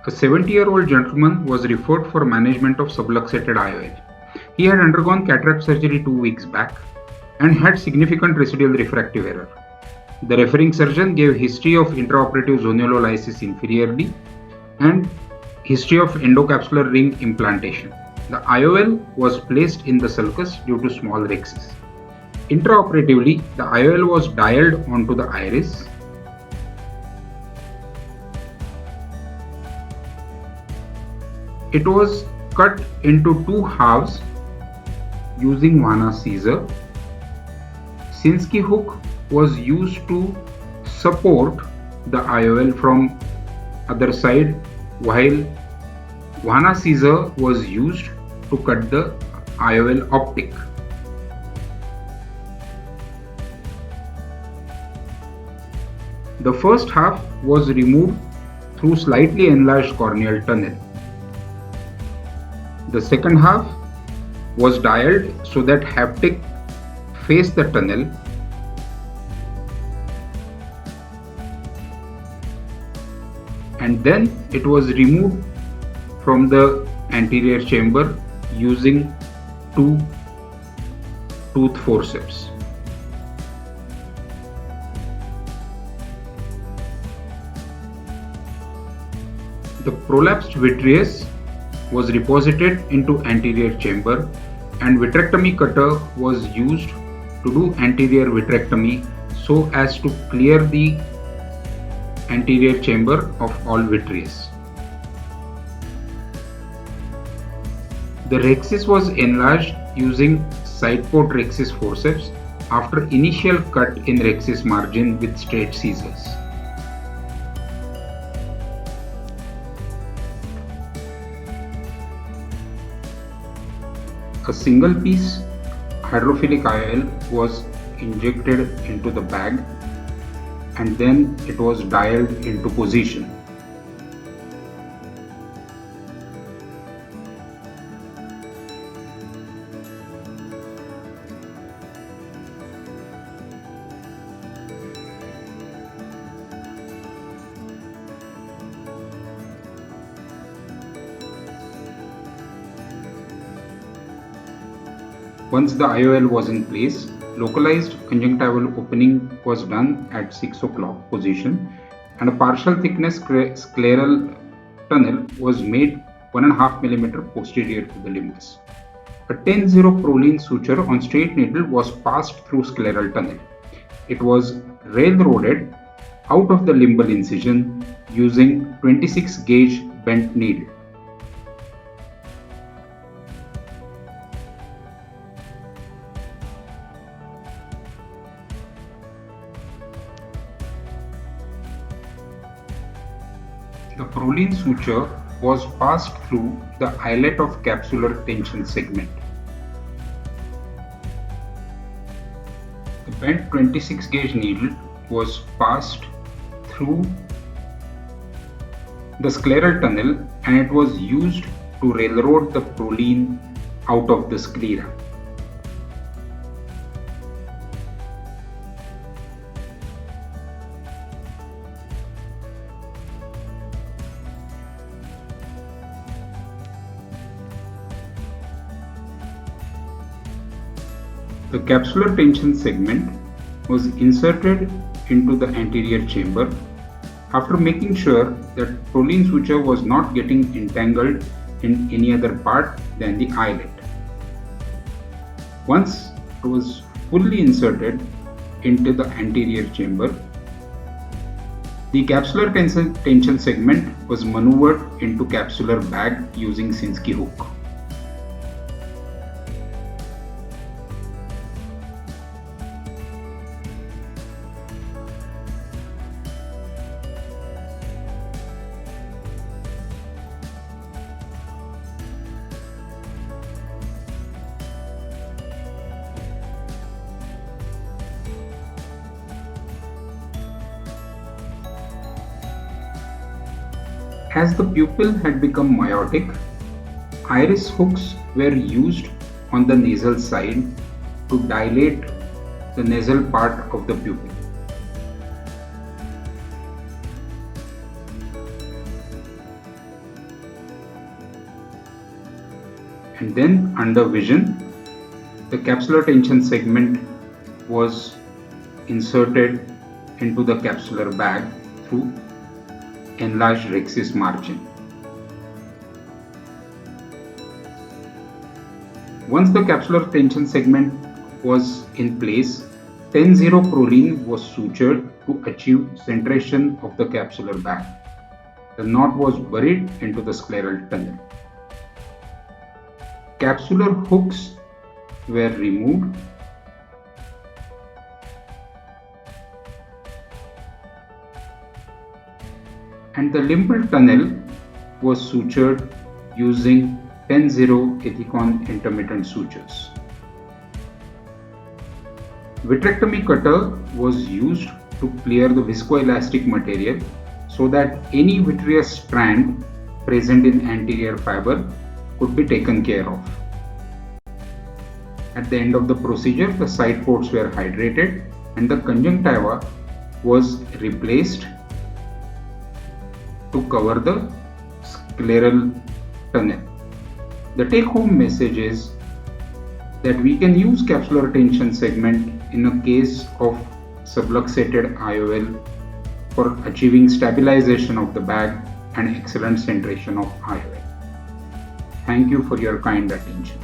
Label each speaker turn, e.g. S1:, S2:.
S1: A 70-year-old gentleman was referred for management of subluxated IOL. He had undergone cataract surgery 2 weeks back and had significant residual refractive error. The referring surgeon gave history of intraoperative zonulolysis inferiorly and history of endocapsular ring implantation. The IOL was placed in the sulcus due to small rhexis. Intraoperatively, the IOL was dialed onto the iris. It was cut into two halves using Vanna scissor. Sinskey hook was used to support the IOL from other side, while Vanna scissor was used to cut the IOL optic. The first half was removed through slightly enlarged corneal tunnel. The second half was dialed so that haptic faced the tunnel. And then it was removed from the anterior chamber using two tooth forceps. The prolapsed vitreous was reposited into anterior chamber and vitrectomy cutter was used to do anterior vitrectomy so as to clear the anterior chamber of all vitreous. The rhexis was enlarged using side port rhexis forceps after initial cut in rhexis margin with straight scissors. A single piece hydrophilic IOL was injected into the bag and then it was dialed into position. Once the IOL was in place, localized conjunctival opening was done at 6 o'clock position and a partial thickness scleral tunnel was made 1.5 mm posterior to the limbus. A 10-0 Prolene suture on straight needle was passed through scleral tunnel. It was railroaded out of the limbal incision using 26 gauge bent needle. The Prolene suture was passed through the eyelet of capsular tension segment. The bent 26 gauge needle was passed through the scleral tunnel and it was used to railroad the Prolene out of the sclera. The capsular tension segment was inserted into the anterior chamber after making sure that Prolene suture was not getting entangled in any other part than the eyelet. Once it was fully inserted into the anterior chamber, the capsular tension segment was maneuvered into capsular bag using Sinskey hook. As the pupil had become myotic, iris hooks were used on the nasal side to dilate the nasal part of the pupil. And then under vision, the capsular tension segment was inserted into the capsular bag through enlarged rhexis margin. Once the capsular tension segment was in place, 10-0 proline was sutured to achieve centration of the capsular bag. The knot was buried into the scleral tunnel. Capsular hooks were removed and the limbal tunnel was sutured using 10-0 Ethicon intermittent sutures. Vitrectomy cutter was used to clear the viscoelastic material so that any vitreous strand present in anterior fiber could be taken care of. At the end of the procedure, the side ports were hydrated and the conjunctiva was replaced to cover the scleral tunnel. The take-home message is that we can use capsular tension segment in a case of subluxated IOL for achieving stabilization of the bag and excellent centration of IOL. Thank you for your kind attention.